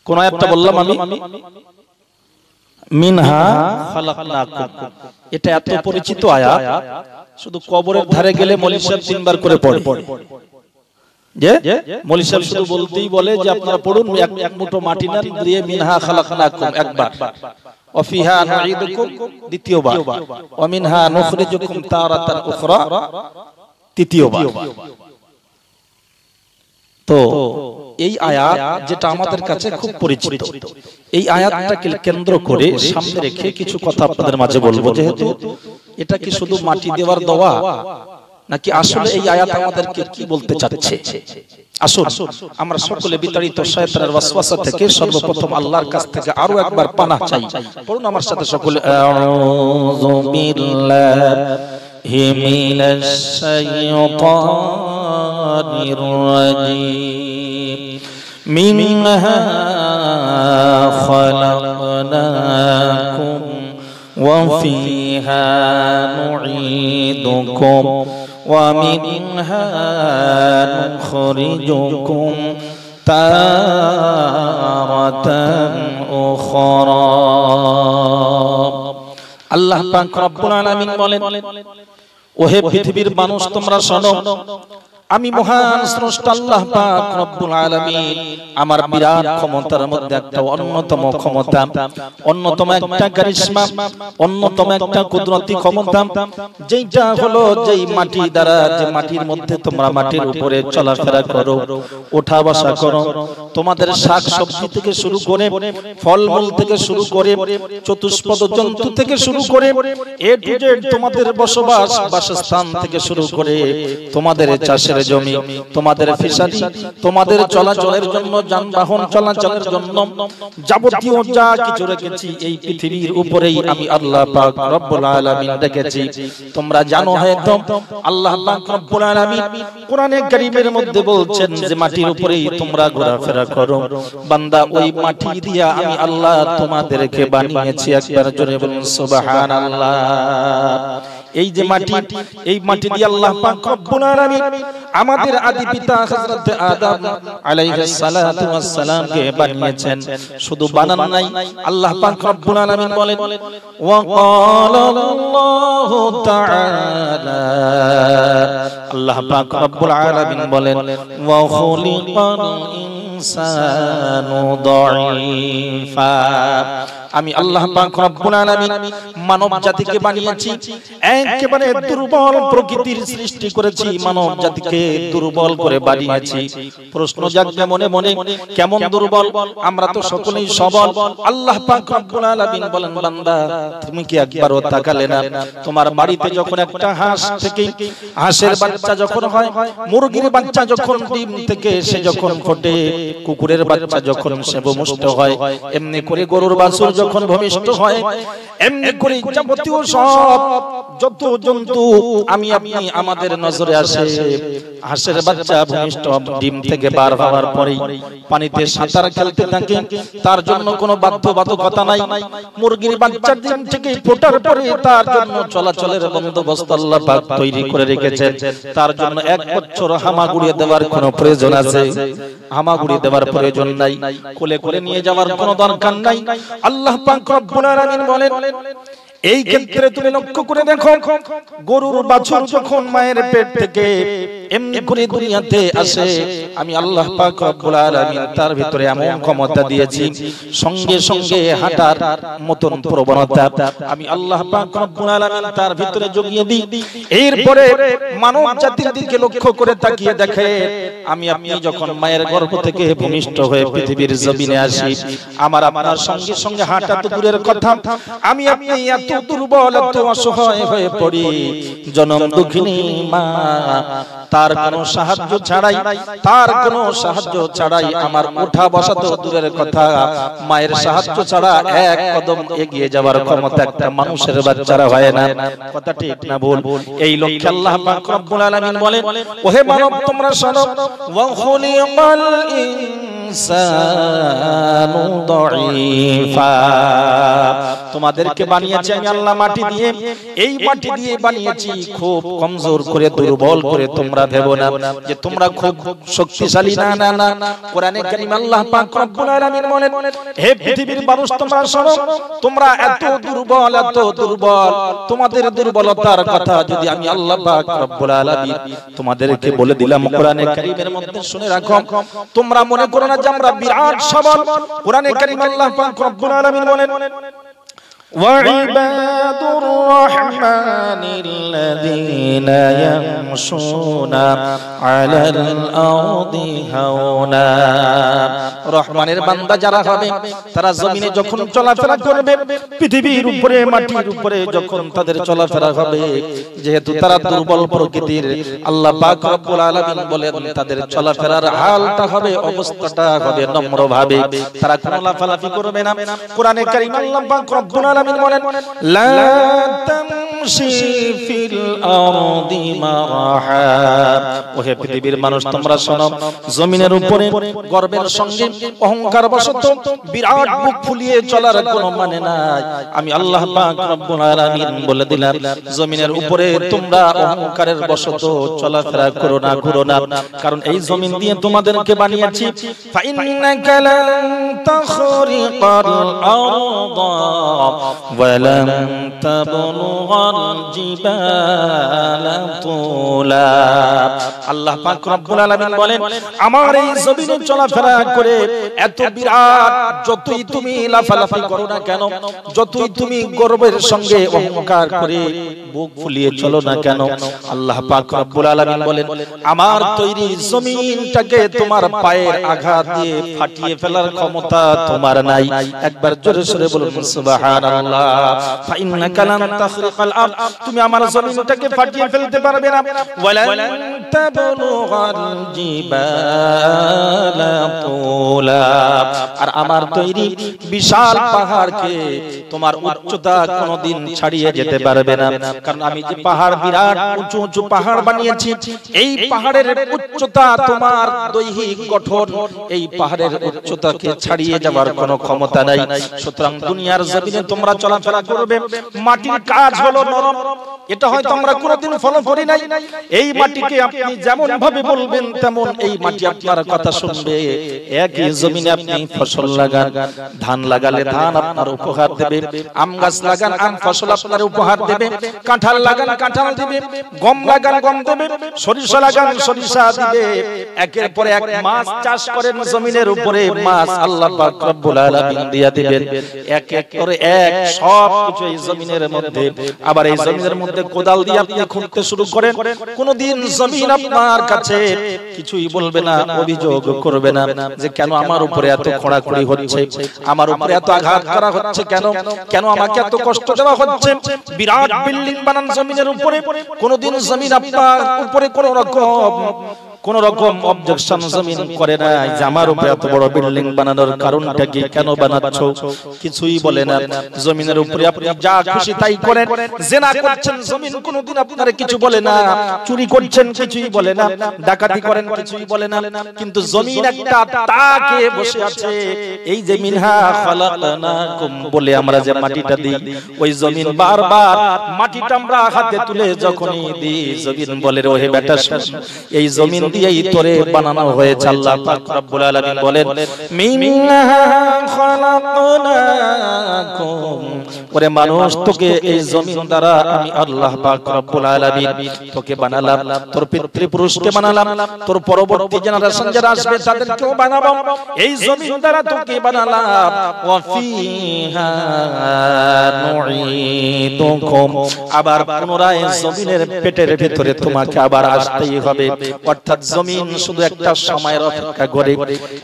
কোন আয়াতটা বললাম আমি? মিনহা খালাকনাকুম। এটা এত পরিচিত আয়াত, শুধু কবরের ধারে গেলে মৌলভী সাহেব 3 বার করে পড়ে। যে মৌলভী সাহেব শুধু বলতেই বলে যে আপনারা পড়ুন, এক মুঠো মাটি নেন, দিয়ে মিনহা খালাকনাকুম একবার, ওয়াফিহা নুঈদুকুম দ্বিতীয়বার, ওয়া মিনহা নুখরিজুকুম তারাতান উখরা তৃতীয়বার। তো এই আয়াত যেটা আমাদের কাছে খুব পরিচিত, এই আয়াতটাকে কেন্দ্র করে সামনে রেখে কিছু কথা আপনাদের মাঝে বলবো। যেহেতু এটা কি শুধু মাটি দেওয়ার দোয়া, নাকি আসলে এই আয়াত আমাদেরকে কি বলতে চাচ্ছে? আসুন আমরা সকলে বিতাড়িত শয়তানের ওয়াসওয়াসা থেকে সর্বপ্রথম আল্লাহর কাছ থেকে আরো একবার পানাহ চাই। পড়ুন আমার সাথে সকলে, আউযু বিল্লাহি মিনাশ শাইতানির রাজীম। মিনহা খালাকনাকুম ওয়া ফিহা নুঈদুকুম ওয়া মিনহা নুখরিজুকুম তারাতান উখরা। আল্লাহ পাক রব্বুল আলামিন বলেন, ওহে পৃথিবীর মানুষ তোমরা শোনো, আমি মহান স্রষ্টা আল্লাহ পাক রব্বুল আলামিন আমার বিরাট ক্ষমতার মধ্যে একটা অন্যতম ক্ষমতা, অন্যতম একটা কারিশমা, অন্যতম একটা কুদরতি ক্ষমতা, যেটা হলো যেই মাটি দ্বারা, যে মাটির মধ্যে তোমরা মাটির উপরে চলাফেরা করো, ওঠা বসা করো, তোমাদের শাক সবজি থেকে শুরু করে ফলমূল থেকে শুরু করে চতুষ্পদ জন্তু থেকে শুরু করে এ টু জেড তোমাদের বসবাস বাসস্থান থেকে শুরু করে তোমাদের চাষের জমি, তোমাদের ফিশারি, তোমাদের চলাচলের জন্য যানবাহন চলাচলের জন্য যাবতীয় যা কিছু রেখেছি এই পৃথিবীর উপরেই আমি আল্লাহ পাক রব্বুল আলামিন রেখেছি। তোমরা জানো হয়তো আল্লাহ পাক রব্বুল আলামিন কোরআনে কারীমের মধ্যে বলছেন যে মাটির উপরেই তোমরা ঘোরাফেরা করো। বান্দা, ওই মাটি দিয়া আমি আল্লাহ তোমাদেরকে বানিয়েছি। একবার জোরে বলুন সুবহানাল্লাহ। এই যে মাটি, এই মাটি দিয়ে আল্লাহ পাক রব্বুল আলামিন আমাদের আদি পিতা হযরত আদম আলাইহিস সালাতু ওয়াস সালামকে বানিয়েছেন। শুধু বানান নাই, আল্লাহ পাক রব্বুল আলামিন বলেন, ওয়া ক্বালা আল্লাহু তাআলা, আল্লাহ পাক রব্বুল আলামিন বলেন, ওয়া খুলিকাল ইনসানু দাঈফা, আমি আল্লাহ পাক রব্বুল আলামিন মানব জাতিকে বানিয়েছি একেবারে দুর্বল প্রকৃতির সৃষ্টি করেছি, মানব জাতিকে দুর্বল করে বানিয়েছি। প্রশ্ন জাগবে মনে মনে, কেমন দুর্বল? আমরা তো সকলেই সবল। আল্লাহ পাক রব্বুল আলামিন বলেন, বান্দা তুমি কি একবারও তাকালে না? তোমার বাড়িতে যখন একটা হাঁস থেকে হাঁসের বাচ্চা যখন হয়, মুরগির বাচ্চা যখন ডিম থেকে সে যখন ফোটে, কুকুরের বাচ্চা যখন সে ভূমিষ্ঠ হয়, এমনি করে গরুর বাছুর যখন ভূমিষ্ঠ হয়, এমনি করে যাবতীয় সব যত জন্তু আমি আপনি আমাদের নজরে আসে। হাঁসের বাচ্চা ভূমিষ্ঠ ডিম থেকে বার হওয়ার পরেই পানিতে সাঁতার খেলতে থাকে, তার জন্য কোনো বাধ্যবাধকতা নাই। মুরগির বাচ্চা ডিম থেকে ফোটার পরে তার জন্য চলাচলের বন্দোবস্ত আল্লাহ পাক তৈরি করে রেখেছেন। তার জন্য 1 বছর হামাগুড়ি দেওয়ার কোনো প্রয়োজন আছে? হামাগুড়ি দেওয়ার প্রয়োজন নাই, কোলে কোলে নিয়ে যাওয়ার কোনো দরকার নাই। আল্লাহ পাক রব্বুল আলামিন বলেন, এই ক্ষেত্রে তুমি লক্ষ্য করে দেখো, গরুর বাছুর যখন মায়ের পেট থেকে এমনি করে দুনিয়াতে আসে, আমি আল্লাহ পাক রব্বুল আলামিন তার ভিতরে এমন ক্ষমতা দিয়েছি, সঙ্গে সঙ্গে হাঁটার মতন প্রবণতা আমি আল্লাহ পাক রব্বুল আলামিন তার ভিতরে জগিয়ে দিই। এরপরে মানব জাতির দিকে লক্ষ্য করে তাকিয়ে দেখে, আমি আপনি যখন মায়ের গর্ভ থেকে ভূমিষ্ঠ হয়ে পৃথিবীর জমিনে আসি, আমার আপনার সঙ্গে সঙ্গে হাঁটা তো দূরের কথা, আমি আপনি এত দুর্বল, এত অসহায় হয়ে পড়ি। জনম দুঃখিনী মা তার কোনো সাহায্য ছাড়াই, তার কোনো সাহায্য ছাড়াই আমার ওঠা বসা তো দূরের কথা, মায়ের সাহায্য ছাড়া 1 কদম এগিয়ে যাওয়ার ক্ষমতা একটা মানুষের বাচ্চারা হয় না। কথা ঠিক না ভুল? এই লক্ষ্যে আল্লাহ পাক রব্বুল আলামিন বলেন, ওহে মানব তোমরা শোনো, ওয়া খুলিকাল ইনসানু দাঈফা। তোমাদেরকে বানিয়েছি আমি আল্লাহ মাটি দিয়ে, এই মাটি দিয়ে বানিয়েছি খুব কমজোর করে, দুর্বল করে। তোমরা ভেবো না যে তোমরা খুব শক্তিশালী, না না না। কোরআনে কারীম আল্লাহ পাক রব্বুল আলামিন বলেন, হে পৃথিবীর মানুষ তোমরা শোনো, তোমরা এত দুর্বল, এত দুর্বল। তোমাদের দুর্বলতার কথা যদি আমি আল্লাহ পাক রব্বুল আলামিন তোমাদেরকে বলে দিলাম কোরআনে কারীমের মধ্যে, শুনে রাখো। তোমরা মনে করো না যে আমরা বিরাট সবল। কোরআনে কারীম আল্লাহ পাক রব্বুল আলামিন বলেন, وعباد الرحمن الذين يمشون على الأرض هونا। রহমানের বান্দা যারা হবে তারা জমিনে যখন চলাফেরা করবে, পৃথিবীর উপরে মাটির উপরে যখন তাদের চলাফেরা হবে, যেহেতু তারা দুর্বল প্রকৃতির, আল্লাহ পাক রব্বুল আলামিন বলেন তাদের চলাফেরার হালটা হবে, অবস্থাটা হবে নম্রভাবে। তারা কোনো লাফালাফি করবে না। কোরআনে কারীম আল্লাহ পাক রব্বুল আলামিন বলেন, লা তামশি ফিল আরদি মারাহা। ওহে পৃথিবীর মানুষ তোমরা শোনো, জমিনের উপরে গর্বের সঙ্গে অহংকার বশত বিরাট বুক ফুলিয়ে চলার কোনো মানে নাই। আমি আল্লাহ পাক রব্বুল আলামিন বলে দিলাম, জমিনের উপরে তোমরা অহংকারের বশত চলাফেরা করো না, ঘুরো না। কারণ এই জমিন দিয়ে তোমাদেরকে বানিয়েছি। ফা ইন্নাকা লান তাখরিকাল আরদা ওয়ালান তাবলুগাল জিবালা তুলা। আল্লাহ পাক রব্বুল আলামিন বলেন, আমার এই জমিনে চলাফেরা করে এত বিরাট, যতই তুমি লাফালাফি করো না কেন, যতই তুমি গর্বের সঙ্গে অহংকার করে বুক ফুলিয়ে চলো না কেন, আল্লাহ পাক রব্বুল আলামিন বলেন, আমার তৈরি জমিনটাকে তোমার পায়ের আঘাত দিয়ে ফাটিয়ে ফেলার ক্ষমতা তোমার নাই। একবার জোরে জোরে বলুন সুবহানাল্লাহ। ফা ইন্নাকা লান তাখরিকাল আরদ, তুমি আমার জমিনটাকে ফাটিয়ে ফেলতে পারবে না। ওয়ালান তাবলুগাল জিবালা তুলা, আর আমার তৈরি বিশাল পাহাড়কে তোমার উচ্চতা কোনোদিন ছাড়িয়ে যেতে পারবে না। কারণ আমি যে পাহাড়, বিরাট উঁচু উঁচু পাহাড় বানিয়েছি, এই পাহাড়ের উচ্চতা, তোমার দৈহিক গঠন এই পাহাড়ের উচ্চতাকে ছাড়িয়ে যাওয়ার কোনো ক্ষমতা নাই। সুতরাং দুনিয়ার জমিনে তোমরা চলাফেরা করবে, মাটির কাজ হলো নরম, এটা হয়তো আমরা কোনোদিন ফলো করি নাই। এই মাটিকে আপনি যেমন ভাবে বলবেন তেমন এই মাটি আপনার কথা শুনবে। একই জমিনে আপনি ফসল লাগান, ধান লাগালে ধান আপনার উপহার দেবে, আম গাছ লাগান, আম ফসল আপনার উপহার দেবে, কাঁঠাল লাগান, কাঁঠাল দিবে, গম লাগান, গম দেবে, সরিষা লাগান, সরিষা দিবে। একের পর এক মাছ চাষ করেন জমিনের উপরে, মাছ আল্লাহ পাক রব্বুল আলামিন দিয়া দিবেন এক এক করে, এক সব কিছু এই জমিনের মধ্যে। আবার এই জমিনের মধ্যে কোদাল দিয়ে আপনি খুঁড়তে শুরু করেন, কোনদিন জমিন আপনার কাছে কিছুই বলবে না, অভিযোগ করবে না যে কেন আমার উপরে এত খোঁড়াখুড়ি হচ্ছে, আমার উপরে এত আঘাত করা হচ্ছে, কেন কেন আমাকে এত কষ্ট দেওয়া হচ্ছে। বিরাট বিল্ডিং বানান জমিনের উপরে, কোনদিন জমিন আপনার উপরে কোন রকম অবজেকশন জমিন করে না যে আমার উপরে এত বড় বিল্ডিং বানানোর কারণটা কি, কেন বানাচ্ছো, কিছুই বলে না। জমিনের উপরে আপনি যা খুশি তাই করেন, জিনা করছেন জমিন কোনদিন আপনারে কিছু বলে না, চুরি করছেন কিছুই বলে না, ডাকাতি করেন কিছুই বলে না। কিন্তু জমিন একটা তাকে বসে আছে, এই যে মিনহা খালাকনাকুম বলে আমরা যে মাটিটা দিই, ওই জমিন বারবার মাটিটা আমরা হাতে তুলে যখনই দিই, জমিন বলে ওহে বেটা এই জমিন দিয়েই তোরে বানানো হয়েছে। আল্লাহ পাক রব্বুল আলামিন বলেন, মিনহা খালাকনাকুম, ওরে মানুষ তোকে এই জমিন দ্বারা আমি আল্লাহ পাক রব্বুল আলামিন তোকে বানালাম, তোর পিতৃপুরুষকে বানালাম, তোর পরবর্তী জেনারেশন যারা আসবে তাদেরকেও বানাবো, এই জমিন দ্বারা তোকে বানালাম। ওয়া ফিহা নুঈদুকুম, আবার পুনরায় জমিনের পেটের ভিতরে তোমাকে আবার আসতেই হবে। অর্থাৎ জমিন শুধু একটা সময়ের অপেক্ষা করে,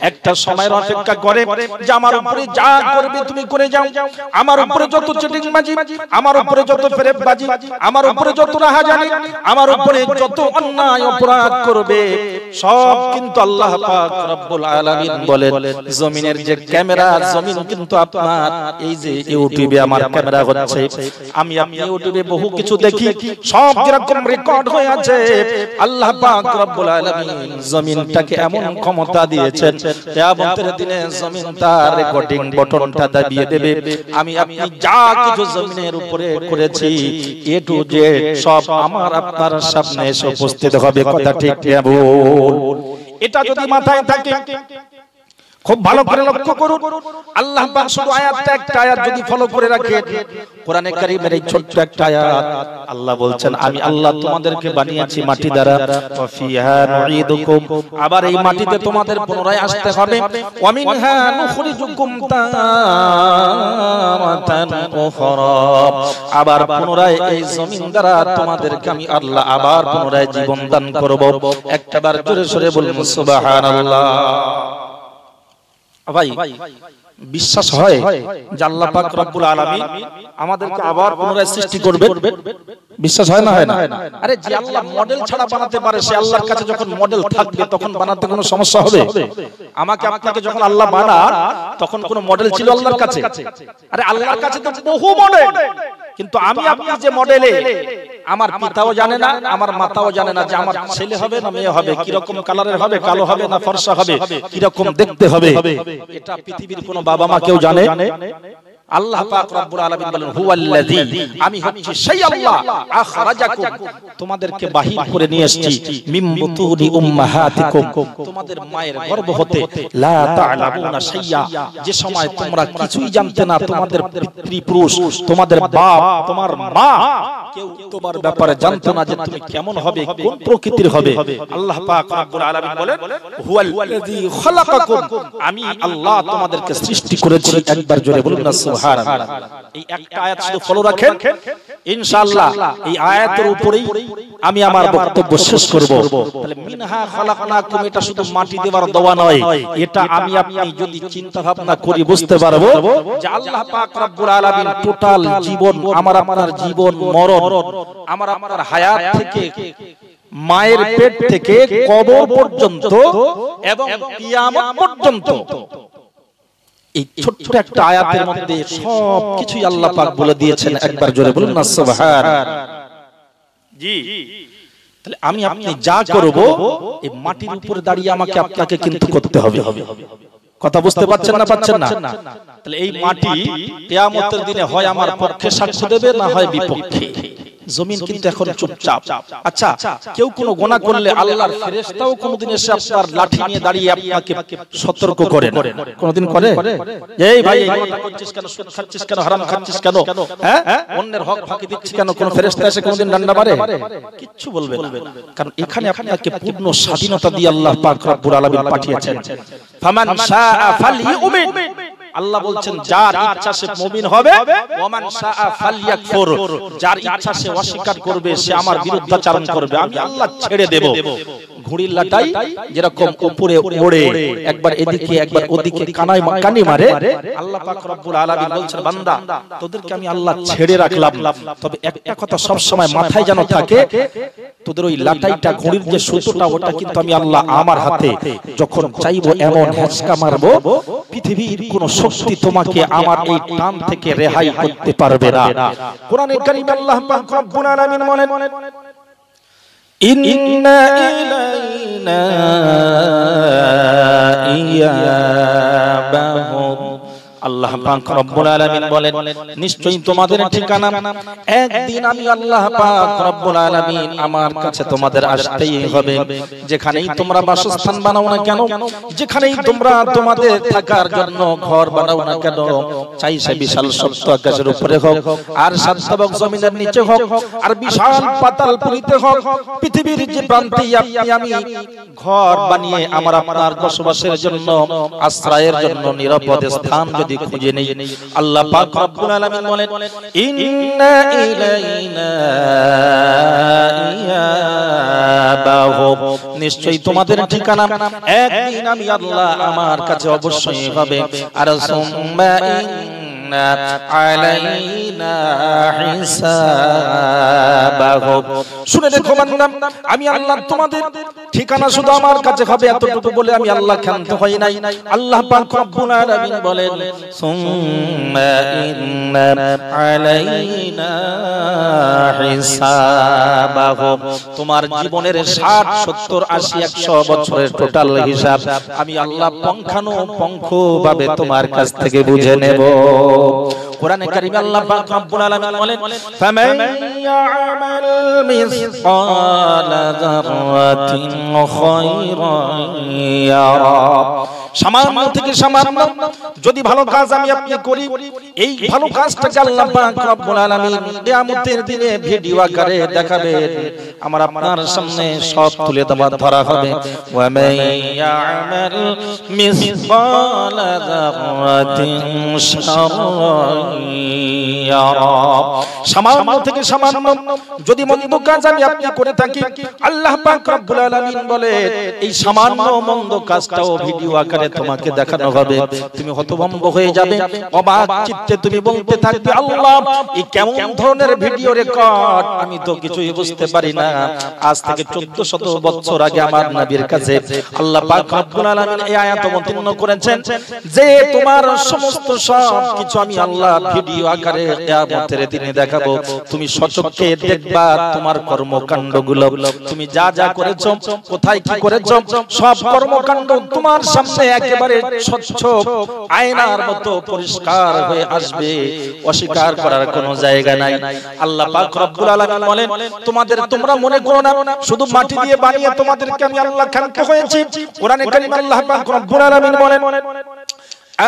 একটা সময়ের অপেক্ষা করে যে আমার উপরে যা করবে তুমি করে যাও, আমার উপরে যত চিটিংবাজি, আমার উপরে যত ফেরেববাজি, আমার উপরে যত রাহাজানি, আমার উপরে যত অন্যায় অপরাধ করবে, সব কিন্তু আল্লাহ পাক রব্বুল আলামিন বলেন জমিনের যে ক্যামেরা, জমিন কিন্তু আপনার এই যে ইউটিউবে আমার ক্যামেরা হচ্ছে, আমি আপনি ইউটিউবে বহু কিছু দেখি, সব যেরকম রেকর্ড হয়ে আছে। আল্লাহ পাক রব্বুল আলামিন জমিনটাকে এমন ক্ষমতা দিয়েছেন, কিয়ামতের দিনে জমিন তার রেকর্ডিং বাটনটা দাবিয়ে দেবে। আমি আপনি যা কিছু জমিনের উপরে করেছি এ টু জেড সব আমার আপনার সামনে এসে উপস্থিত হবে। কথা ঠিক না বল? এটা যদি মাথায় থাকে খুব ভালো করে লক্ষ্য করুন। আল্লাহ পাক শুধু আয়াতটা, একটা আয়াত যদি ফলো করে রাখেন, কোরআনে কারীমের এই ছোট্ট একটা আয়াত, আল্লাহ বলছেন আমি আল্লাহ তোমাদেরকে বানিয়েছি মাটি দ্বারা, ওয়া ফিহা নুঈদুকুম, আবার এই মাটিতে তোমাদের পুনরায় আসতে হবে, ওয়া মিনহা নুখরিজুকুম তারাতান উখরা, আবার পুনরায় এই জমিন দ্বারা তোমাদেরকে আমি আল্লাহ আবার পুনরায় জীবন দান করব। একবার জোরে সরে বলুন সুবহানাল্লাহ। ভাই বিশ্বাস হয় যে আল্লাহ পাক রব্বুল আলামিন আমাদেরকে আবার পুনরায় সৃষ্টি করবে? বিশ্বাস হয় না? হয় না? আরে যে আল্লাহ মডেল ছাড়া বানাতে পারে, সে আল্লাহর কাছে যখন মডেল থাকবে তখন বানাতে কোনো সমস্যা হবে? আমাকে আপনাকে যখন আল্লাহ বানান তখন কোনো মডেল ছিল আল্লাহর কাছে? আরে আল্লাহর কাছে তো বহু মডেল, কিন্তু আমি আপনি যে মডেলে, আমার পিতাও জানে না, আমার মাতাও জানে না যে আমার ছেলে হবে না মেয়ে হবে, কি রকম কালারের হবে, কালো হবে না ফর্সা হবে, কি রকম দেখতে হবে, এটা পৃথিবীর কোনো বাবা মা কেউ জানে? আল্লাহ পাক রব্বুল আলামিন বলেন হুয়াল্লাযী, আমি হচ্ছি সেই আল্লাহ, আখরাজাকুম, তোমাদেরকে বাহির করে নিয়ে এসেছি, মিন বুতুনি উম্মাহাতিকুম, তোমাদের মায়ের গর্ভ হতে, লা তা'লামুনা শাইয়া, যে সময় তোমরা কিছুই জানতে না, তোমাদের পিতৃপুরুষ, তোমাদের বাপ, তোমার মা, কেউ তোমার ব্যাপারে জানতো না যে তুমি কেমন হবে, কোন প্রকৃতির হবে। আল্লাহ পাক রব্বুল আলামিন বলেন হুয়াল্লাযী খালাকাকুম, আমি আল্লাহ তোমাদেরকে সৃষ্টি করেছি। একবার জোরে বলুন না সুবহানাল্লাহ। এই একটা আয়াত শুধু ফলো রাখেন, ইনশাআল্লাহ এই আয়াতের উপরেই আমি আমার বক্তব্য শেষ করব। তাহলে মিনহা খালাকনাকুম, এটা শুধু মাটি দেওয়ার দোয়া নয়, এটা আমি আপনি যদি চিন্তা ভাবনা করি বুঝতে পারবো যে আল্লাহ পাক রব্বুল আলামিন টোটাল জীবন, আমার আপনার জীবন মরণ, আমার আপনার হায়াত থেকে, মায়ের পেট থেকে কবর পর্যন্ত এবং কিয়ামত পর্যন্ত, এই ছোট্ট একটা আয়াতের মধ্যে সব কিছুই আল্লাহ পাক বলে দিয়েছেন। একবার জোরে বলুন না সুবহানাল্লাহ। জি, তাহলে আমি আপনি যা করব এই মাটির উপরে দাঁড়িয়ে আমাকে আপনাকে কিন্তু করতে হবে। কথা বুঝতে পারছেন না? পাচ্ছেন না? তাহলে এই মাটি কিয়ামতের দিনে হয় আমার পক্ষে সাক্ষ্য দেবে, না হয় বিপক্ষে। জমিন কিন্তু এখন চুপচাপ। আচ্ছা, কেউ কোনো গুনাহ করলে আল্লাহর ফেরেশতাও কোনদিন এসে আপনার লাঠি নিয়ে দাঁড়িয়ে আপনাকে সতর্ক করেন? কোনদিন করে? এই ভাই এই গুনাহটা করছিস কেন, সুদ খাচ্ছিস কেন, হারাম খাচ্ছিস কেন, হ্যাঁ অন্যের হক ফাঁকি দিচ্ছিস কেন, কোন ফেরেশতা এসে কোনদিন ডান্ডা মারে? কিচ্ছু বলবে না, কারণ এখানে আপনাকে পূর্ণ স্বাধীনতা দিয়ে আল্লাহ পাক রব্বুল আলামিন পাঠিয়েছেন। ফামান শাআ ফালইউমিন, আল্লাহ বলছেন যার ইচ্ছা সে মুমিন হবে, ওমান শাআ ফালইয়াকফুর, যার ইচ্ছা সে অস্বীকার করবে, সে আমার বিরুদ্ধাচরণ করবে, আমি আল্লাহ ছেড়ে দেব। ঘুড়ির লাটাই যেরকম উপরে ওড়ে, একবার এদিকে একবার ওদিকে কানি মারে, আল্লাহ পাক রব্বুল আলামিন বলছেন বান্দা তোদেরকে আমি আল্লাহ ছেড়ে রাখলাম, তবে একটা কথা সব সময় মাথায় যেন থাকে, তোদের ওই লাটাইটা, ঘুড়ির যে সুতোটা, ওটা কিন্তু আমি আল্লাহ আমার হাতে যখন চাইবো এমন হ্যাচকা মারবো, পৃথিবীর কোন শক্তি তোমাকে আমার এই টান থেকে রেহাই করতে পারবে না। কোরআনে কারীমে আল্লাহ পাক রব্বুল আলামিন বলেন ইন্না ইলাইনা ইয়াবাহুম, আল্লাহ পাক রব্বুল আলামিন বলেন নিশ্চয়ই তোমাদের ঠিকানা একদিন আমি আল্লাহ পাক রব্বুল আলামিন আমার কাছে তোমাদের আসতেই হবে। যেখানেই তোমরা বাসস্থান বানাও না কেন, যেখানেই তোমরা তোমাদের থাকার জন্য ঘর বানাও না কেন, চাই সে বিশাল সপ্ত আকাশের উপরে হোক, আর সাতবক জমিনের নিচে হোক, আর বিশাল পাতাল পুরীতে হোক, পৃথিবীর যে প্রান্তে আমি ঘর বানিয়ে আমার আপনার বসবাসের জন্য, আশ্রয়ের জন্য নিরাপদ স্থান খুঁজে নেই, আল্লাহ পাক রব্বুল আলামিন বলেন ইন্না ইলাইনা ইয়াবাহুম, নিশ্চয়ই তোমাদের ঠিকানা একদিন আমি আল্লাহ আমার কাছে অবশ্যই হবে। আর সুম্মা আলাইনা হিসাবাহুম। শুনে দেখো বান্দা, আমি আল্লাহ তোমাদের ঠিকানা শুধু আমার কাছে হবে এতটুকু বলে আমি আল্লাহ ক্ষান্ত হই নাই। আল্লাহ পাক রব্বুল আলামিন বলেন সুম্মা ইন্না আলাইনা হিসাবাহুম। তোমার জীবনের 60 70 80 100 বছরের টোটাল হিসাব আমি আল্লাহ পঙ্খানুপঙ্খ ভাবে তোমার কাছ থেকে বুঝে নেব। কোরআনে কারীমে আল্লাহ পাক রব্বুল আলামিন বলেন ফামান ইয়ামাল মিসকালা যাররাতিন খায়রান ইয়ারা। সামান্য থেকে সামান্য যদি ভালো কাজ আমি আপনি করি, এই ভালো কাজটাকে আল্লাহ পাক রব্বুল আলামিন কিয়ামতের দিনে ভিডিও আকারে দেখাবেন, আমার আপনার সামনে সব তুলে ধরা হবে। ওয়া মান ইয়ামাল মিসকালা যাররাতিন শাররান ইয়ারা। সামান্য থেকে সামান্য যদি মন্দ কাজ আমি আপনি করে থাকি, আল্লাহ পাক রব্বুল আলামিন বলে এই সামান্য মন্দ কাজটাও ভিডিও আকারে তোমাকে দেখানো হবে। তুমি হতভম্ব হয়ে যাবে, অবাক চিত্তে তুমি বলতে থাকবে আল্লাহ এই কেমন ধরনের ভিডিও রেকর্ড, আমি তো কিছুই বুঝতে পারি না। আজ থেকে 1400 বছর আগে আমার নবীর কাছে আল্লাহ পাক রব্বুল আলামিন এই আয়াত অবতীর্ণ করেছেন যে তোমার সমস্ত সব কিছু আমি আল্লাহ ভিডিও আকারে কিয়ামতের দিনে দেখাবো। তুমি সচক্ষে দেখবা তোমার কর্মকাণ্ডগুলো, তুমি যা যা করেছো, কোথায় কি করেছো, সব কর্মকাণ্ড তোমার সামনে একেবারে স্বচ্ছ আয়নার মতো পরিষ্কার হয়ে আসবে, অস্বীকার করার কোনো জায়গা নাই। আল্লাহ পাক রব্বুল আলামিন বলেন তোমরা মনে করো না শুধু মাটি দিয়ে বানিয়ে তোমাদেরকে আমি আল্লাহ খানক হয়েছি। কোরআনে কারীমে আল্লাহ পাক রব্বুল আলামিন বলেন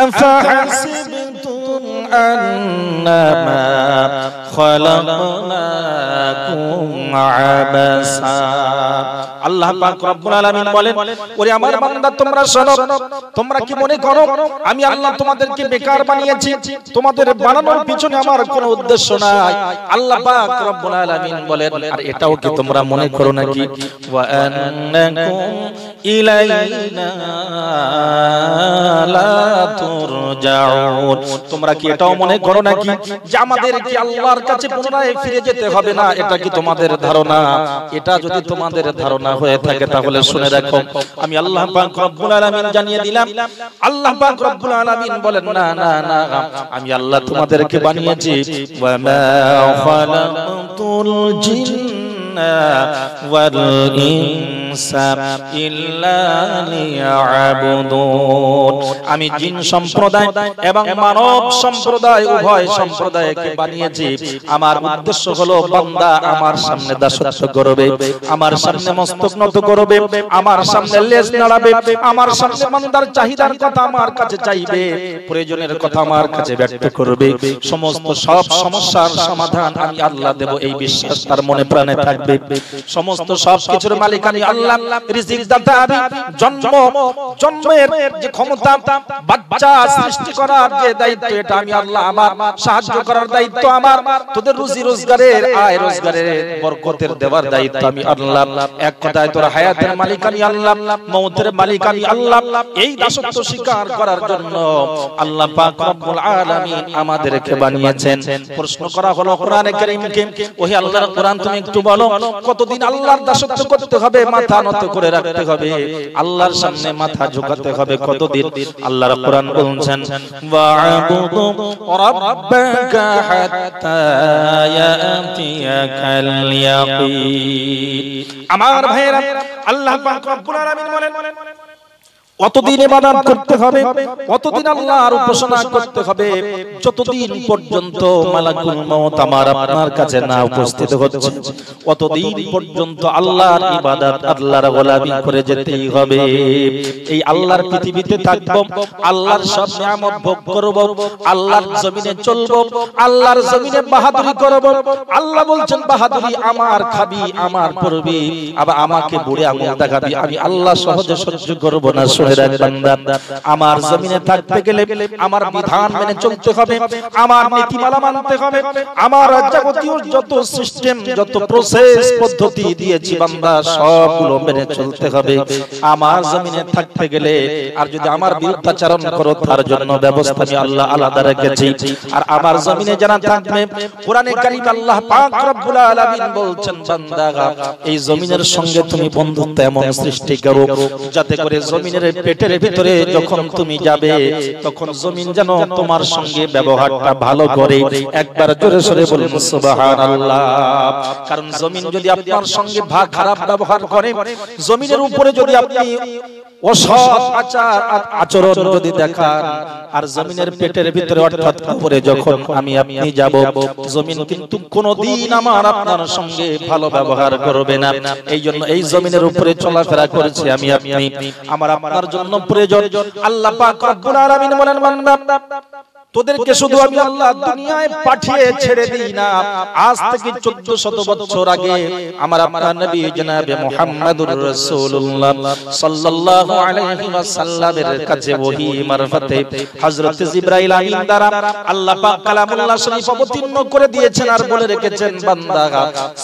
আফাহাসিবতুম আন্নামা খালাকনাকুম আবাসা। আল্লাহ পাক রব্বুল আলামিন বলেন ওরে আমার বান্দা তোমরা শোনো, তোমরা কি মনে করো আমি আল্লাহ তোমাদেরকে বেকার বানিয়েছি? তোমাদের বানানোর পিছনে আমার কোনো উদ্দেশ্য নাই। আল্লাহ পাক রব্বুল আলামিন বলেন আর এটাও কি তোমরা মনে করো নাকি ওয়া আন্নাকুম ইলাইনা লা তুরজাউন। তোমরা কি এটাও মনে করো নাকি যে আমাদের কি আল্লাহর কাছে পুনরায় ফিরে যেতে হবে না? এটা কি তোমাদের ধারণা? এটা যদি তোমাদের ধারণা হয়ে থাকে তাহলে শুনে রাখো, আমি আল্লাহ পাক রব্বুল আলামিন জানিয়ে দিলাম। আল্লাহ পাক রব্বুল আলামিন বলেন না না না, আমি আল্লাহ তোমাদেরকে বানিয়েছি ওয়া মা খালাকতুল জিন্না ওয়াল ইনসা ইল্লা লিয়াবুদুন। আমি জিন সম্প্রদায় এবং মানব সম্প্রদায় উভয় সম্প্রদায়কে বানিয়েছি, আমার উদ্দেশ্য হলো বান্দা আমার সামনে দাসত্ব করবে, আমার সামনে মস্তক নত করবে, আমার সামনে লেজ নাড়াবে, আমার সামনে বান্দার চাহিদার কথা আমার কাছে চাইবে, প্রয়োজনের কথা আমার কাছে ব্যক্ত করবে। সমস্ত সব সমস্যার সমাধান আমি আল্লাহ দেব, এই বিশ্বাস তার মনে প্রাণে থাকবে। সমস্ত সব কিছুর মালিক আমি আল্লাহ, রিজিক দাতা আমি, জন্মের যে ক্ষমতা, বাচ্চা সৃষ্টি করার যে দায়িত্ব এটা আমি আল্লাহ, আমার সাহায্য করার দায়িত্ব আমার, তোদের রুজি রোজগারের আয় রোজগারের বরকতের দেওয়ার দায়িত্ব আমি আল্লাহ। এক কথায় তোর হায়াতের মালিক আমি আল্লাহ, মওতের মালিক আমি আল্লাহ। এই দাসত্ব স্বীকার করার জন্য আল্লাহ পাক রব্বুল আলামিন আমাদেরকে বানিয়েছেন। প্রশ্ন করা হলো কোরআনে কারীমকে, ওহে আল্লাহর কোরআন তুমি একটু বলো কতদিন আল্লাহর দাসত্ব করতে হবে, মাথা নত করে রাখতে হবে, আল্লাহর সামনে মাথা ঝুঁকাতে হবে কতদিন? আল্লাহর কোরআন বলছেন ওয়া'বুদু রাব্বাকা হাত্তা ইয়াতিয়াকাল ইয়াকিন। আমার ভাইরা, আল্লাহ পাক রব্বুল আলামিন বলেন কতদিন ইবাদত করতে হবে, কতদিন আল্লাহর উপাসনা করতে হবে, যতদিন পর্যন্ত মালাকুল মউত আমার আপনার কাছে না উপস্থিত হচ্ছে, কতদিন পর্যন্ত আল্লাহর ইবাদত আল্লাহর গোলামি করে যেতেই হবে। এই আল্লাহর পৃথিবীতে থাকব, আল্লাহর সব নিয়ামত ভোগ করব, আল্লাহর জমিনে চলব, আল্লাহর জমিনে বাহাদুরি করব। আল্লাহ বলছেন বাহাদুরি আমার খাবি, আমার পড়বি, আবার আমাকে বুড়ে আঙুল দেখাবি, আমি আল্লাহ সহজে সহ্য করব না। আমার জমিনে থাকতে গেলে আমার বিধান মেনে চলতে হবে, হবে, আমার নীতিমালা মানতে হবে, আমার যাবতীয় যত সিস্টেম যত প্রসেস পদ্ধতি দিয়েছি বান্দা সবগুলো মেনে চলতে হবে। আমার জমিনে থাকতে গেলে আর যদি আমার বিরুদ্ধাচরণ করো তার জন্য ব্যবস্থা আমি আল্লাহ আলাদা রেখেছি। আর আমার জমিনে যারা থাকবে, কোরআনে কারীম আল্লাহ পাক রব্বুল আলামিন বলছেন বান্দা এই জমিনের সঙ্গে তুমি বন্ধুত্ব এমন সৃষ্টি করো যাতে করে জমিনের পেটের ভিতরে যখন তুমি যাবে তখন জমিন যেন তোমার সঙ্গে ব্যবহারটা ভালো করে। একবার জোরে সরে বলুন সুবহানাল্লাহ। কারণ জমিন যদি আপনার সঙ্গে খারাপ ব্যবহার করে, জমিনের উপরে যদি আপনি অসৎ আচরণ যদি দেখান, আর জমিনের পেটের ভিতরে অর্থাৎ উপরে যখন আমি আপনি যাব, জমিন কিন্তু কোনোদিন আমার আপনার সঙ্গে ভালো ব্যবহার করবে না। এই জন্য এই জমিনের উপরে চলাফেরা করেছি আমি আপনি, আমার আপনার জন্য প্রয়োজন। আল্লাহ পাক রব্বুল আলামিন বলেন বান্দা তোদেরকে শুধু আমি আল্লাহ দুনিয়ায় পাঠিয়ে ছেড়ে দিই না। আজ থেকে 1400 বছর আগে আমার আপনার নবী জনাবে মুহাম্মদুর রাসূলুল্লাহ সাল্লাল্লাহু আলাইহি ওয়াসাল্লামের কাছে ওহী মারফতে হযরত জিবরাইল আমিন দ্বারা আল্লাহ পাক কালামুল্লাহ শরীফ অবতীর্ণ করে দিয়েছেন আর বলে রেখেছেন বান্দা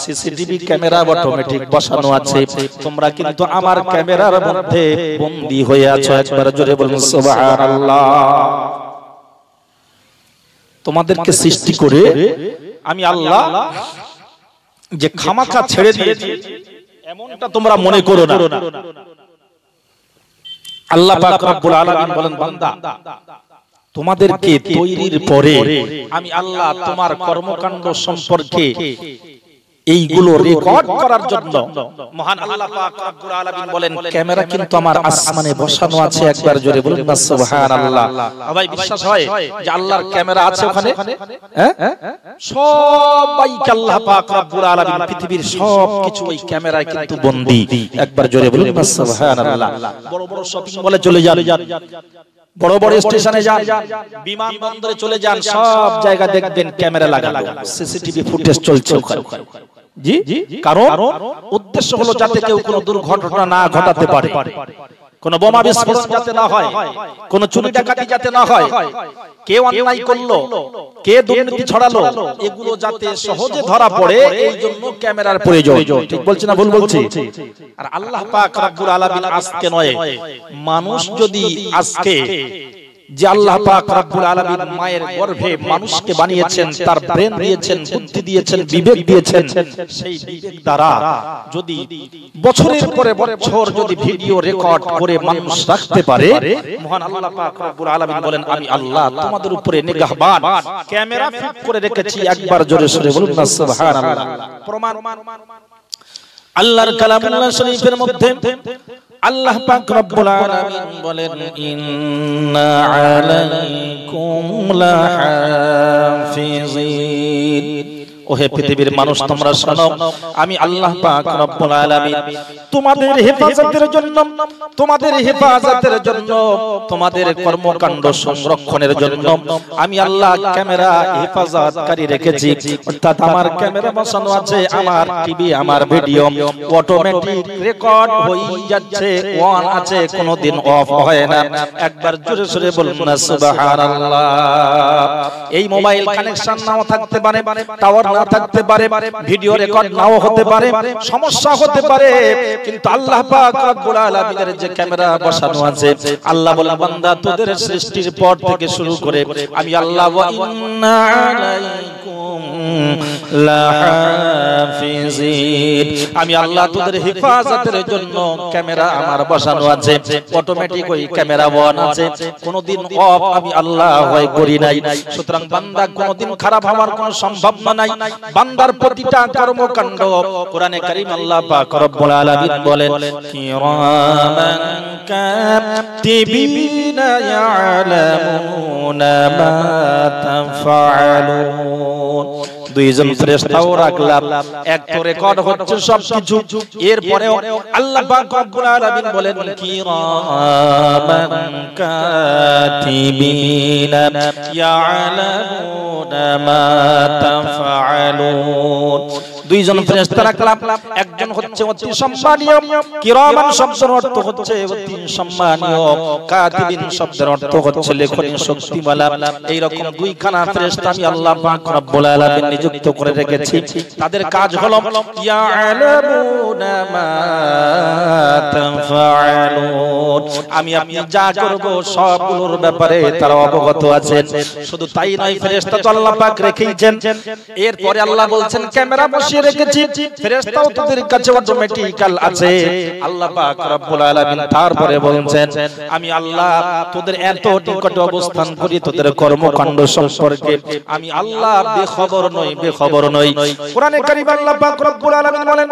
সিসিটিভি ক্যামেরা অটোমেটিক বসানো আছে, তোমরা কিন্তু আমার ক্যামেরার মধ্যে বন্দী হয়ে আছো। একবার জোরে বলুন সুবহানাল্লাহ। তোমাদেরকে সৃষ্টি করে আমি আল্লাহ যে খামাখা ছেড়ে দিয়েছি এমনটা তোমরা মনে করো না। আল্লাহ পাক রব্বুল আলামিন বলেন বান্দা তোমাদেরকে তৈরির পরে আমি আল্লাহ তোমার কর্মকাণ্ড সম্পর্কে এইগুলো রেকর্ড করার জন্য মহান আল্লাহ পাক রব্বুল আলামিন বলেন ক্যামেরা কিন্তু আমার আসমানে বসানো আছে। একবার জোরে বলুন না সুবহানাল্লাহ। সবাই বিশ্বাস হয় যে আল্লাহর ক্যামেরা আছে ওখানে? হ্যাঁ, সবাইকে আল্লাহ পাক রব্বুল আলামিন পৃথিবীর সবকিছু ওই ক্যামেরায় কিন্তু বন্দী। একবার জোরে বলুন না সুবহানাল্লাহ। বড় বড় শপিং মলে চলে যান, বড় বড় স্টেশনে যান, বিমানবন্দরে চলে যান, সব জায়গা দেখবেন ক্যামেরা লাগানো, সিসিটিভি ফুটেজ চলছে ওখানে। জি, কারণ উদ্দেশ্য হলো যাতে কেউ কোনো দুর্ঘটনা না ঘটাতে পারে, কোন বোমা বিস্ফোরণ যাতে না হয়, কোন চুরি ডাকাতি যাতে না হয়, কেউ অন্যায় করলো, কে দুর্নীতি ছড়ালো, এগুলো যাতে সহজে ধরা পড়ে এই জন্য ক্যামেরার প্রয়োজন। ঠিক বলছি না ভুল বলছি? আর আল্লাহ পাক রব্বুল আলামিন আজকে নয়, মানুষ যদি আজকে যে আল্লাহ পাক রব্বুল আলামিন মায়ের গর্ভে মানুষকে বানিয়েছেন, তার ব্রেন দিয়েছেন, বুদ্ধি দিয়েছেন, বিবেক দিয়েছেন, সেই বিবেক দ্বারা যদি বছরের পরে বছর যদি ভিডিও রেকর্ড করে মানুষ রাখতে পারে, মহান আল্লাহ পাক রব্বুল আলামিন বলেন আমি আল্লাহ তোমাদের উপরে নিগাহবান ক্যামেরা ফিট করে রেখেছি। একবার জোরে সরে বলুন না সুবহানাল্লাহ। প্রমাণ আল্লাহর কালামুল্লাহ শরীফের মধ্যে আল্লাহ পাক রব্বুল আলামিন বলেন ইন্না আলাইকুম লাহাফিজিন। ওহে পৃথিবীর মানুষ তোমরা শোনো, আমি আল্লাহ পাক রব্বুল আলামিন তোমাদের হেফাজতের জন্য, তোমাদের হেফাজতের জন্য, তোমাদের কর্মকাণ্ড সংরক্ষণের জন্য আমি আল্লাহ ক্যামেরা হেফাজতকারী রেখেছি। অর্থাৎ আমার ক্যামেরা বসানো আছে, আমার টিভি, আমার ভিডিও অটোমেটিক রেকর্ড হয়ে যাচ্ছে, অন আছে, কোনোদিন অফ হয় না। একবার জোরে সরে বলুন না সুবহানাল্লাহ। এই মোবাইল কানেকশন নাও থাকতে পারে, টাওয়ার নাও থাকতে পারে, ভিডিও রেকর্ড নাও হতে পারে, সমস্যা হতে পারে, কিন্তু আল্লাহ পাক রব্বুল আলামিনের যে ক্যামেরা বসানো আছে, আল্লাহ বলেন বান্দা তোদের সৃষ্টির পর থেকে শুরু করে আমি আল্লাহ ওয়া ইন্না আলাইকুম লাহাফিজিন, আমি আল্লাহ তোদের হেফাজতের জন্য ক্যামেরা আমার বসানো আছে, অটোমেটিক ওই ক্যামেরা অন আছে, কোনোদিন অফ আমি আল্লাহ হয় করি নাই। সুতরাং বান্দা কোনোদিন খারাপ হওয়ার কোনো সম্ভাবনা নাই। বান্দার প্রতিটা কর্মকাণ্ড কোরআনে কারীম আল্লাহ পাক রব্বুল আলামিন বলেন কিরামান কাতিবিনা ইয়ালামুনা মা তাফআলুন। দুইজন ফেরেশতাও রাখলাম, এক তো রেকর্ড হচ্ছে সবকিছু, এরপরেও আল্লাহ পাক রব্বুল আলামিন বলেন কিরামান কাতিবিনা ইয়ালামুনা মা তাফআলুন। দুইজন ফেরেশতা রাখলাম, একজন হচ্ছে অতি সম্মানীয়, কিরামান শব্দের অর্থ হচ্ছে অতি সম্মানীয়, কাতিবিন শব্দের অর্থ হচ্ছে লেখনী শক্তিওয়ালা। এই রকম দুইখানা ফেরেশতা আমি আল্লাহ পাক রব্বুল আলামিন নিযুক্ত করে রেখেছি। তাদের কাজ হলো ইয়ালামুনা মা তাফআলুন, আমি আপনি যা করব সবগুলোর ব্যাপারে তারা অবগত আছেন। শুধু তাই নয়, ফেরেশতা তো আল্লাহ পাক রেখেছেন। এরপরে আল্লাহ বলছেন ক্যামেরা বসিয়ে রেখেছি, ফেরেশতাও তাদের কাছে অটোমেটিক্যাল আছে। আল্লাহ পাক রব্বুল আলামিন তারপরে বলছেন আমি আল্লাহ তোদের এত নিকটে অবস্থান করি, তোদের কর্মকাণ্ড সম্পর্কে আমি আল্লাহ বেখবর নই, বেখবর নই। কোরআনে কারীম আল্লাহ পাক রব্বুল আলামিন বলেন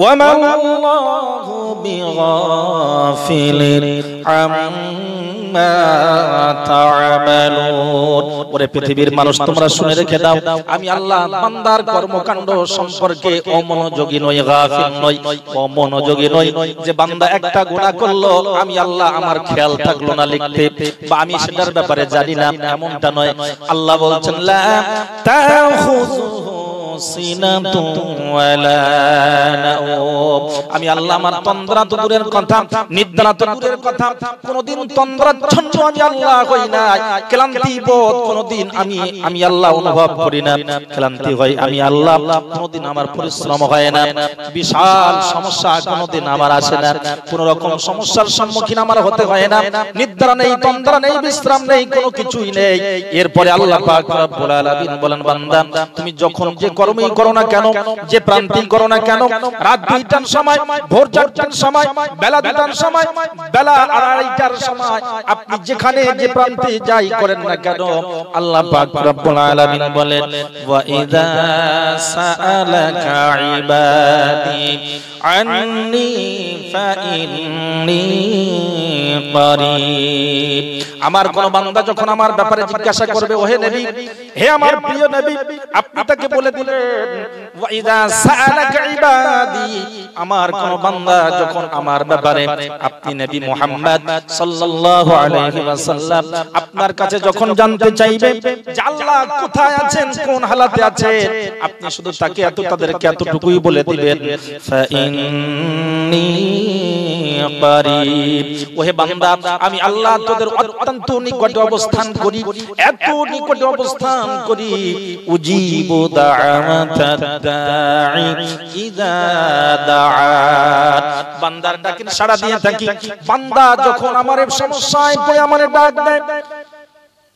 ওয়ামা আল্লাহু বিগাফিলিন আম্মা তা'মালুন। ওরে পৃথিবীর মানুষ তোমরা শুনে রেখে দাও, আমি আল্লাহ বান্দার কর্মকাণ্ড সম্পর্কে অমনোযোগী নই, গাফিল নই, অমনোযোগী নই। যে বান্দা একটা গুনাহ করলো আমি আল্লাহ আমার খেয়াল থাকলো না লিখতে, বা আমি সেটার ব্যাপারে জানি না, এমনটা নয়। আল্লাহ বলছেন লা তাখুযুহু সিনাতুন ওয়ালা নাওম, আমি আল্লাহ আমার তন্দ্রা তো দূরের কথা, নিদ্রা তো দূরের কথা, কোনদিন তন্দ্রাচ্ছন্ন আমি আল্লাহ হই না। ক্লান্তি বোধ কোনদিন আমি আল্লাহ অনুভব করি না। ক্লান্তি হয় আমি আল্লাহ, কোনদিন আমার পরিশ্রম হয় না। বিশাল সমস্যা কোনদিন আমার আসে না, কোন রকম সমস্যার সম্মুখীন আমার হতে হয় না। নিদ্রা নেই, তন্দ্রা নেই, বিশ্রাম নেই, কোনো কিছুই নেই। এরপরে আল্লাহ পাক রব্বুল আলামিন বলেন বান্দা তুমি যখন যে কর্মই করো না কেন, যে প্রান্তেই করো না কেন, রাত 2টার সময়, ভোর 4টার সময়, বেলা 2টার সময়, বেলা 2:30টার সময়, আপনি যেখানে যে প্রান্তে যাই করেন না কেন, আল্লাহ পাক রব্বুল আলামিন বলেন ওয়া ইযা সাআলাকা ইবাদি আন্নী ফাইন্নী করিব। আমার কোন বান্দা যখন আমার ব্যাপারে জিজ্ঞাসা করবে, ওহে নবী, হে আমার প্রিয় নবী, আপনি তাকে বলে দিলেন ওয়া ইযা সাআলাকা ইবাদি, আমার কোন বান্দা যখন আমার ব্যাপারে, আপনি নবী মুহাম্মদ সাল্লাল্লাহু আলাইহি ওয়াসাল্লাম আপনার কাছে যখন জানতে চাইবে যে আল্লাহ কোথায় আছেন, কোন হালাতে আছেন, আপনি শুধু তাকে তাদেরকে এতটুকুই বলে দিবেন ফাইন্নী করিব, ওহে বান্দা আমি আল্লাহ তোদের অত্যন্ত নিকটে অবস্থান করি, এত নিকটে অবস্থান করি। উজিবু দা'ওয়াতাদ দা'i ইযা দা'আন, বান্দার ডাকে সাড়া দিয়ে থাকি। বান্দা যখন আমার সমস্যায় পড়ে আমারে ডাক দেয়,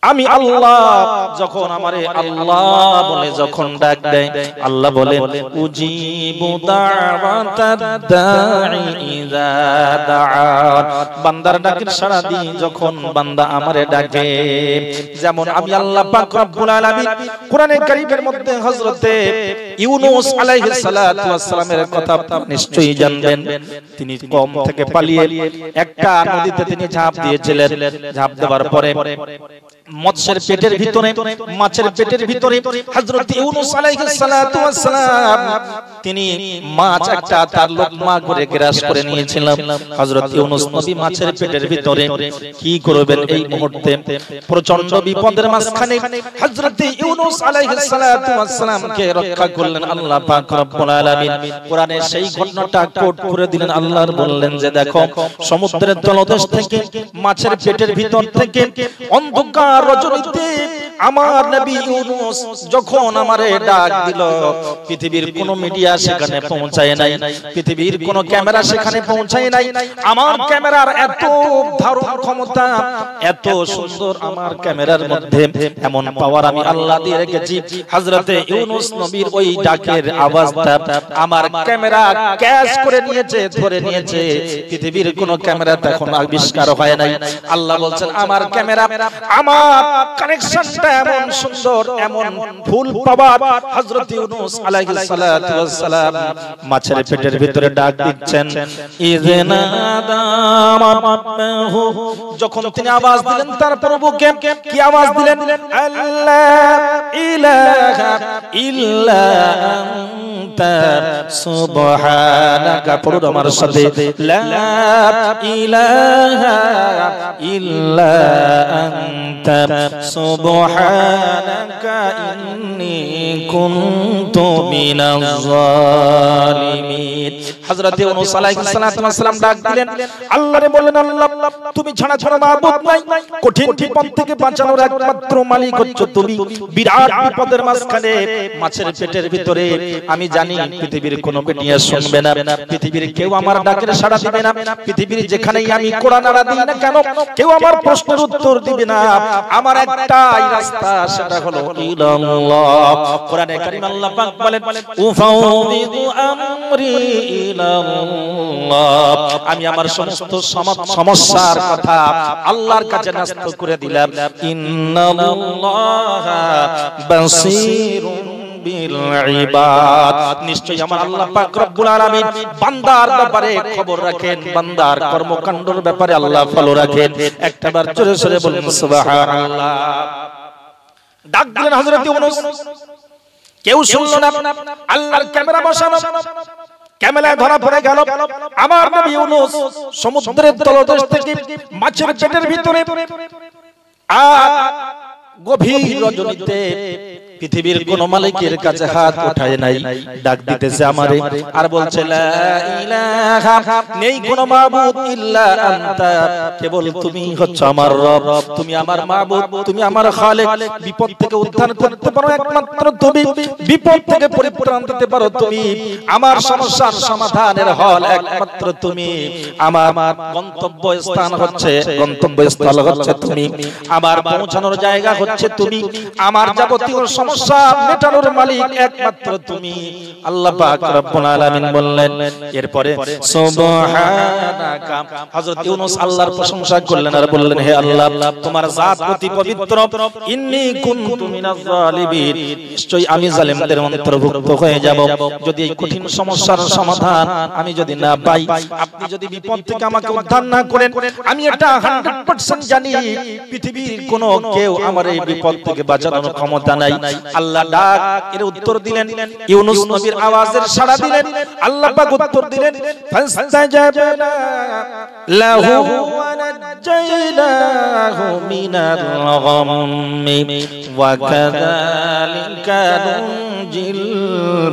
আমি আল্লাহ যখন আমারে আল্লাহ বলে যখন ডাক দেয়, আল্লাহ বলেন উজিবু দা'ওয়াতাদ দা'i ইযা দা'আন, বান্দার ডাকে সাড়া দিই যখন বান্দা আমারে ডাকে। যেমন আমি আল্লাহ পাক রব্বুল আলামিন কোরআনে কারীমের মধ্যে হযরতে ইউনূস আলাইহিস সালাতু ওয়াস সালামের কথা নিশ্চয়ই জানবেন। তিনি কওম থেকে পালিয়ে একটা নদীতে তিনি ঝাঁপ দিয়েছিলেন। ঝাঁপ দেওয়ার পরে মৎস্যের পেটের ভিতরে, মাছের পেটের ভিতরে হযরত ইউনূস আলাইহিস সালাতু ওয়াস সালাম তিনি মাছ একটা তার লোকমা করে গ্রাস করে নিয়েছিলেন। হযরত ইউনূস নবী মাছের পেটের ভিতরে কি করবেন এই মুহূর্তে প্রচন্ড বিপদের মাঝখানে হযরত ইউনূস আলাইহিস সালাতু ওয়াস সালামকে রক্ষা করলেন আল্লাহ পাক রব্বুল আলামিন। কোরআনে সেই ঘটনাটা কোট করে দিলেন। আল্লাহর বললেন যে দেখো সমুদ্রের তলদেশ থেকে, মাছের পেটের ভিতর থেকে অন্ধকার রজনীতে আমার নবী ইউনূস যখন আমারে ডাক দিল, পৃথিবীর কোন মিডিয়া সেখানে পৌঁছায় নাই, পৃথিবীর কোন ক্যামেরা সেখানে পৌঁছায় নাই। আমার ক্যামেরার এত ধারণ ক্ষমতা, এত সুন্দর আমার ক্যামেরার মধ্যে এমন পাওয়ার আমি আল্লাহ দিয়ে রেখেছি। হযরতে ইউনূস নবীর ওই ডাকের আওয়াজটা আমার ক্যামেরা ক্যাচ করে নিয়েছে, ধরে নিয়েছে। পৃথিবীর কোন ক্যামেরা তখন আবিষ্কার হয় নাই। আল্লাহ বলছেন আমার ক্যামেরা, আমার কানেকশনটা এমন সুন্দর, এমন ফুল পাওয়ার। হযরত ইউনূস আলাইহিস সালাতু ওয়াস সালাম মাছের পেটের ভিতরে ডাক দিচ্ছেন, ইযনাদা রাব্বাহু, যখন তিনি আওয়াজ দিলেন তার প্রভুকে, কি আওয়াজ দিলেন? আল্লা ইলাহা ইল্লা আনতা সুবহানাকা পড়ুন আমার সাথে লা ইলাহা ইল্লা আনতা সুবহানাকা ইন্নী কুনতু মিনাজ জালিমিন। হযরত ইউনূস আলাইহিস সালাম ডাক দিলেন, আল্লাহরে বললেন, আল্লাহ তুমি ছাড়া ছাড়া মাবুদ নাই, কঠিন বিপদ থেকে বাঁচানোর একমাত্র মালিক হচ্ছ তুমি। বিরাট বিপদের মাঝখানে মাছের পেটের ভিতরে আমি জানি পৃথিবীর কোনো বেটিয়া শুনবে না, পৃথিবীর কেউ আমার ডাকের সাড়া দিবে না, পৃথিবীর যেখানেই আমি কোরআন নাড়া দিই না কেন কেউ আমার প্রশ্নের উত্তর দিবে না। আমার একটাই রাস্তা, সেটা হলো ইলাল্লাহ। কোরআনে কারীম আল্লাহ পাক বলেন, উফাউযিদু আমরি ইলাল্লাহ, আমি আমার সমস্ত সমস্যার কথা আল্লাহর কাছে ন্যস্ত করে দিলাম। ইন্নাল্লাহা বাসীরুম বিল ইবাদ, নিশ্চয়ই আমার আল্লাহ পাক রব্বুল আলামিন বান্দার ব্যাপারে খবর রাখেন, বান্দার কর্মকাণ্ডের ব্যাপারে আল্লাহ ফলো রাখেন। একটাবার জোরে জোরে বলুন সুবহানাল্লাহ। ডাক দিলেন হযরত ইউনূস, কেউ শুনলো না। আল্লাহর ক্যামেরা বসানো, ক্যামেরায় ধরা পড়ে গেল আমার নবী ইউনূস সমুদ্রের তলদেশ থেকে মাছের পেটের ভিতরে আর গভীর রজনীতে পৃথিবীর কোন মালিকের কাছে হাত উঠায় নাই, ডাক দিতেছে আমারে আর বলছে লা ইলাহা, নেই কোন মাবুদ ইল্লা আনতা, কেবল তুমি হচ্ছ আমার রব, তুমি আমার মাবুদ, তুমি আমার খালেক। বিপদ থেকে উদ্ধার করতে পারো একমাত্র তুমি, বিপদ থেকে পরিত্রাণ দিতে পারো তুমি, আমার সমস্যার সমাধানের হল একমাত্র তুমি, আমার গন্তব্যস্থান হচ্ছে গন্তব্যস্থল হচ্ছে তুমি, আমার পৌঁছানোর জায়গা হচ্ছে তুমি, আমার যাবতীয় সমস্যা মেটানোর মালিক একমাত্র তুমি। আল্লাহ পাক রব্বুল আলামিন বললেন, এরপরে সুবহানাকা, হযরত ইউনূস আল্লাহর প্রশংসা করলেন আর বললেন, হে আল্লাহ তোমার জাত অতি পবিত্র, ইন্নী কুনতু মিনাজ জালিমিন, নিশ্চয়ই আমি জালিমদের অন্তর্ভুক্ত হয়ে যাব যদি এই কঠিন সমস্যার সমাধান আমি যদি না পাই, আপনি যদি বিপদ থেকে আমাকে উদ্ধার না করেন, আমি এটা 100% জানি পৃথিবীর কোনো কেউ আমার এই বিপদ থেকে বাঁচানোর ক্ষমতা নাই। আল্লাহ ডাক এর উত্তর দিলেন, ইউনূস নবীর আওয়াজের সাড়া দিলেন, আল্লাহ পাক উত্তর দিলেন, ফাস্তাজাবনা লাহু ওয়া নাজাইনাহু মিনাল গাম্মি ওয়া কাযালিকা নুনজিল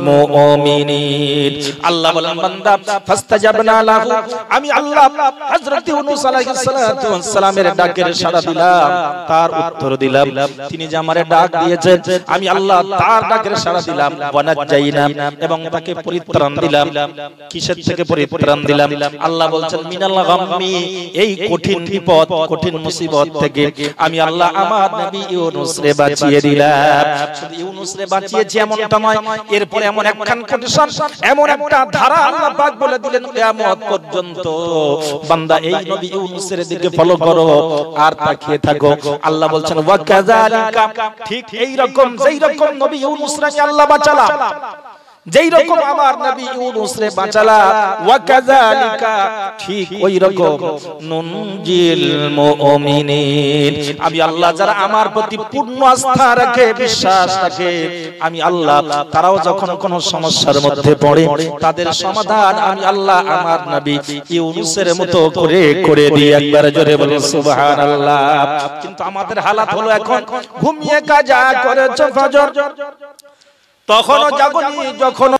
মুমিনিন। আল্লাহ বলেন, বান্দা ফাস্তাজাবনা লাহু, আমি আল্লাহ হযরত ইউনূস আলাইহিস সালাতু ওয়াস সালামের ডাকের সাড়া দিলাম, তার উত্তর দিলাম, তিনি যে আমারে ডাক দিয়েছেন আমি আল্লাহ তার ডাকের সাড়া দিলাম, ওয়ানাজাইনা, এবং তাকে পরিত্রাণ দিলাম। কিসের থেকে পরিত্রাণ দিলাম? আল্লাহ বলছেন মিনাল গাম্মি, এই কঠিন বিপদ কঠিন মুসিবত থেকে আমি আল্লাহ আমার নবী ইউনূস রে বাঁচিয়ে দিলাম। শুধু ইউনূস রে বাঁচিয়েছি এমনটা নয়, এরপরে এমন একখান কন্ডিশন, এমন একটা ধারা আল্লাহ পাক বলে দিলেন, কিয়ামত পর্যন্ত বান্দা এই নবী ইউনূসের দিকে ফলো করো আর তাকিয়ে থাকো। আল্লাহ বলছেন ওয়া কাযালিকা, ঠিক এই রকম যেই রকম নবী ইউনূস রে আল্লাহ বাঁচালা, যেই রকম আমার নবী ইউনূস রে বাঁচালা, ওয়া কাযালিকা ঠিক ওই রকম নুনজিল মুমিনিন, আমি আল্লাহ যারা আমার প্রতি পূর্ণ আস্থা রাখে বিশ্বাস রাখে আমি আল্লাহ তারাও যখন কোন সমস্যার মধ্যে পড়ে তাদের সমাধান আমি আল্লাহ আমার নবী ইউনূসের মতো করে করে দিই। একবার জোরে বলে সুবহানাল্লাহ। কিন্তু আমাদের হালাত হলো এখন ঘুমিয়ে কাজা করেছো ফজর, তখনও জাগনি, যখন